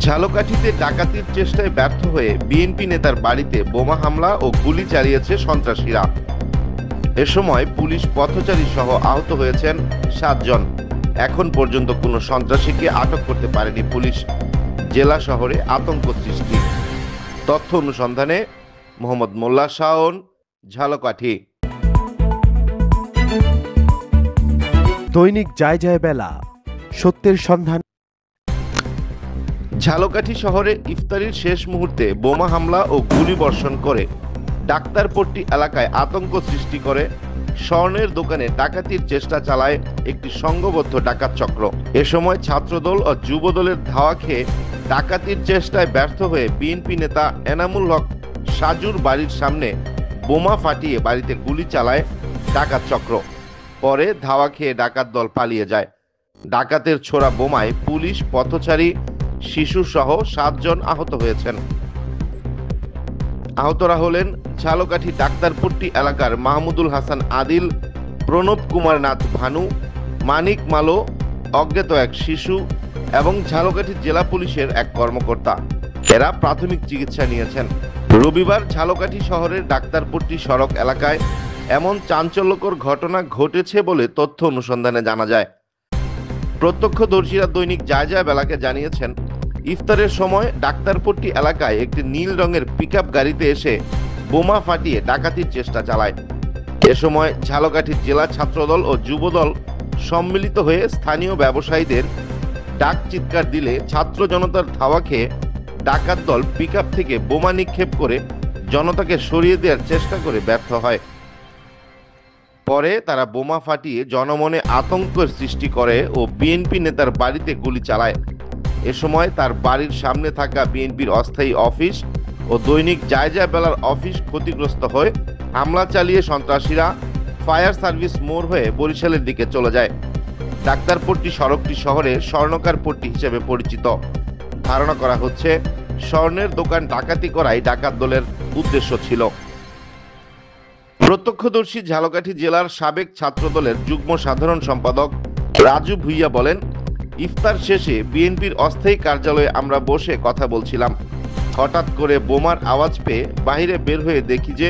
ঝালকাঠিতে ডাকাতির চেষ্টায় ব্যর্থ হয়ে বিএনপি নেতার বাড়িতে বোমা হামলা ও গুলি চালিয়েছে সন্ত্রাসীরা। এ সময় পুলিশ পথচারী সহ আহত হয়েছেন 7 জন। এখন পর্যন্ত কোনো সন্ত্রাসীকে আটক করতে পারেনি পুলিশ। জেলা শহরে আতঙ্ক সৃষ্টি। তথ্য অনুসন্ধানে মোহাম্মদ মোল্লা শাওন, ঝালকাঠি। দৈনিক যায় যায় বেলা, সত্যের সন্ধান। ঝালকাঠি শহরে ইফতারির শেষ মুহূর্তে বোমা হামলা ও গুলি বর্ষণ করে ডাক্তারপট্টি এলাকায় আতঙ্ক সৃষ্টি করে স্বর্ণের দোকানে ডাকাতির চেষ্টা চালায় একটি সংঘবদ্ধ ডাকাত চক্র। এ সময় ছাত্রদল ও যুবদলের ধাওয়া খেয়ে ডাকাতির চেষ্টায় ব্যর্থ হয়ে বিএনপি নেতা এনামুল হক সাজুর বাড়ির সামনে বোমা ফাটিয়ে বাড়িতে গুলি চালায় ডাকাত চক্র। পরে ধাওয়া খেয়ে ডাকাত দল পালিয়ে যায়। ডাকাতের ছোড়া বোমায় পুলিশ, পথচারী, শিশু সহ 7 জন আহত হয়েছেন। আহতরা হলেন ঝালকাঠি ডাক্তারপট্টি এলাকার মাহমুদুল হাসান আদিল, প্রণব কুমার নাথ ভানু, মানিক মালো, অজ্ঞাত এক শিশু এবং ঝালকাঠি জেলা পুলিশের এক কর্মকর্তা। এরা প্রাথমিক চিকিৎসা নিয়েছেন। রবিবার ঝালকাঠি শহরের ডাক্তারপট্টি সড়ক এলাকায় এমন চাঞ্চল্যকর ঘটনা ঘটেছে বলে তথ্য অনুসন্ধানে জানা যায়। প্রত্যক্ষদর্শীরা দৈনিক যায় যায় বেলাকে জানিয়েছেন, ইফতারের সময় ডাক্তারপট্টি এলাকায় একটি নীল রঙের পিকআপ গাড়িতে এসে বোমা ফাটিয়ে ডাকাতির চেষ্টা চালায়। এ সময় ঝালকাঠি জেলা ছাত্রদল ও যুবদল সম্মিলিত হয়ে স্থানীয় ব্যবসায়ীদের ডাক চিৎকার দিলে ছাত্র জনতার ধাওয়া খেয়ে ডাকাত দল পিকআপ থেকে বোমা নিক্ষেপ করে জনতাকে সরিয়ে দেওয়ার চেষ্টা করে ব্যর্থ হয়। পরে তারা বোমা ফাটিয়ে জনমনে আতঙ্কের সৃষ্টি করে ও বিএনপি নেতার বাড়িতে গুলি চালায়। এ সময় তার বাড়ির সামনে থাকা বিএনপির অস্থায়ী অফিস ও দৈনিক যায় যায় বেলার অফিস ক্ষতিগ্রস্ত হয়। হামলা চালিয়ে সন্ত্রাসীরা ফায়ার সার্ভিস মোড় হয়ে বরিশালের দিকে চলে যায়। ডাক্তারপট্টি সড়কটি শহরে স্বর্ণকার পট্টি হিসেবে পরিচিত। ধারণা করা হচ্ছে স্বর্ণের দোকান ডাকাতি করাই ডাকাত দলের উদ্দেশ্য ছিল। প্রত্যক্ষদর্শী ঝালকাঠি জেলার সাবেক ছাত্রদলের যুগ্ম সাধারণ সম্পাদক রাজু ভুইয়া বলেন, ইফতার শেষে বিএনপির অস্থায়ী কার্যালয়ে আমরা বসে কথা বলছিলাম। হঠাৎ করে বোমার আওয়াজ পেয়ে বাইরে বের হয়ে দেখি যে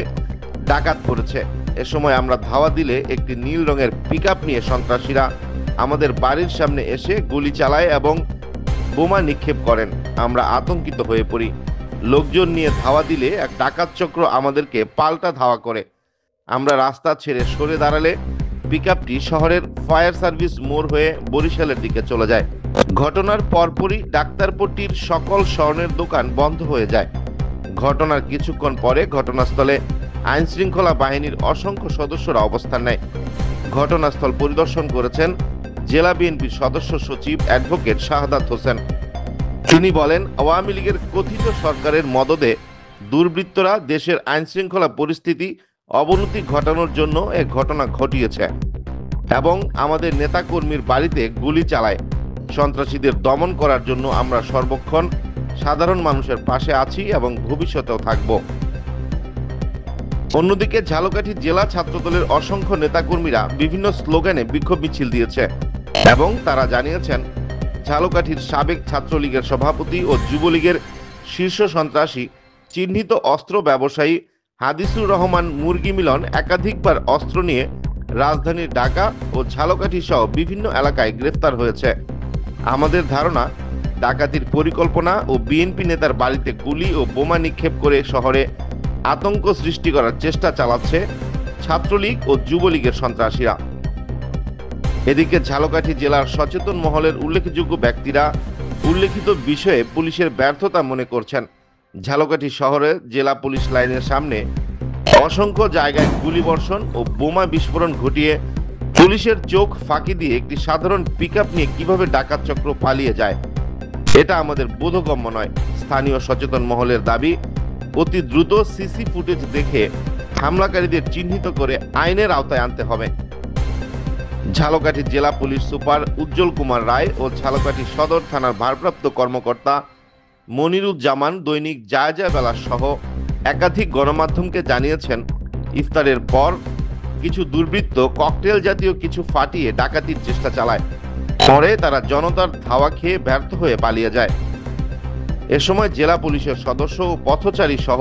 ডাকাত পড়েছে। এ সময় আমরা ধাওয়া দিলে একটি নীল রঙের পিকআপ নিয়ে সন্ত্রাসীরা আমাদের বাড়ির সামনে এসে গুলি চালায় এবং বোমা নিক্ষেপ করেন। আমরা আতঙ্কিত হয়ে পড়ি। লোকজন নিয়ে ধাওয়া দিলে এক ডাকাত চক্র আমাদেরকে পাল্টা ধাওয়া করে। আমরা রাস্তা ছেড়ে সরে দাঁড়ালে পিকআপটি শহরের ফায়ার সার্ভিস মোড় হয়ে বরিশালের দিকে চলে যায়। ঘটনার পরপরই ডাক্তারপট্টির সকল স্বর্ণের দোকান বন্ধ হয়ে যায়। ঘটনার কিছুক্ষণ পরে ঘটনাস্থলে আইন শৃঙ্খলা বাহিনীর অসংখ্য সদস্যরা অবস্থান নেয়। ঘটনাস্থল পরিদর্শন করেছেন জেলা বিএনপির সদস্য সচিব অ্যাডভোকেট শাহাদাত হোসেন। তিনি বলেন, আওয়ামী লীগের কথিত সরকারের মদদে দুর্বৃত্তরা দেশের আইন শৃঙ্খলা পরিস্থিতি অবনতি ঘটানোর জন্য এক ঘটনা ঘটিয়েছে এবং আমাদের নেতাকর্মীর বাড়িতে গুলি চালায়। সন্ত্রাসীদের দমন করার জন্য আমরা সর্বক্ষণ সাধারণ মানুষের পাশে আছি এবং ভবিষ্যতেও থাকব। অন্যদিকে ঝালকাঠি জেলা ছাত্রদলের অসংখ্য নেতাকর্মীরা বিভিন্ন স্লোগানে বিক্ষোভ মিছিল দিয়েছে এবং তারা জানিয়েছেন, ঝালকাঠির সাবেক ছাত্রলীগের সভাপতি ও যুবলীগের শীর্ষ সন্ত্রাসী চিহ্নিত অস্ত্র ব্যবসায়ী হাদিসুর রহমান মুরগি মিলন একাধিকবার অস্ত্র নিয়ে রাজধানীর ঢাকা ও ঝালকাঠি সহ বিভিন্ন এলাকায় গ্রেফতার হয়েছে। আমাদের ধারণা, ডাকাতির পরিকল্পনা ও বিএনপি নেতার বাড়িতে গুলি ও বোমা নিক্ষেপ করে শহরে আতঙ্ক সৃষ্টি করার চেষ্টা চালাচ্ছে ছাত্রলীগ ও যুবলীগের সন্ত্রাসীরা। এদিকে ঝালকাঠি জেলার সচেতন মহলের উল্লেখযোগ্য ব্যক্তিরা উল্লেখিত বিষয়ে পুলিশের ব্যর্থতা মনে করছেন। ঝালকাঠি শহরে জেলা পুলিশ লাইনের সামনে অসংখ্য জায়গায় গুলিবর্ষণ ও বোমা বিস্ফোরণ ঘটিয়ে পুলিশের চোখ ফাঁকি দিয়ে একটি সাধারণ পিকআপ নিয়ে কিভাবে ডাকাত চক্র পালিয়ে যায়, এটা আমাদের বোধগম্য নয়। স্থানীয় সচেতন মহলের দাবি, অতি দ্রুত সিসি ফুটেজ দেখে হামলাকারীদের চিহ্নিত করে আইনের আওতায় আনতে হবে। ঝালকাঠি জেলা পুলিশ সুপার উজ্জ্বল কুমার রায় ও ঝালকাঠি সদর থানার ভারপ্রাপ্ত কর্মকর্তা মনিরুজ্জামান দৈনিক যায় যায় বেলা সহ একাধিক গণমাধ্যমকে জানিয়েছেন, ইফতারের পর কিছু দুর্বৃত্ত ককটেল জাতীয় কিছু ফাটিয়ে ডাকাতির চেষ্টা চালায়। পরে তারা জনতার ধাওয়া খেয়ে ব্যর্থ হয়ে পালিয়ে যায়। এ সময় জেলা পুলিশের সদস্য ও পথচারী সহ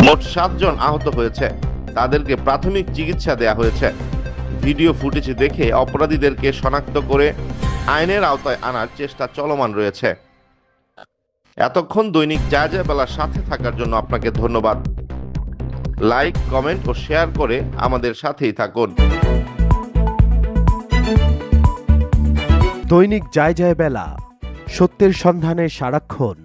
মোট 7 জন আহত হয়েছে। তাদেরকে প্রাথমিক চিকিৎসা দেয়া হয়েছে। ভিডিও ফুটেজ দেখে অপরাধীদেরকে শনাক্ত করে আইনের আওতায় আনার চেষ্টা চলমান রয়েছে। এতক্ষণ দৈনিক জায়জা বেলার সাথে থাকার জন্য আপনাকে ধন্যবাদ। লাইক, কমেন্ট ও শেয়ার করে আমাদের সাথেই থাকুন। দৈনিক জায়জা বেলা, সত্যের সন্ধানে সারাক্ষণ।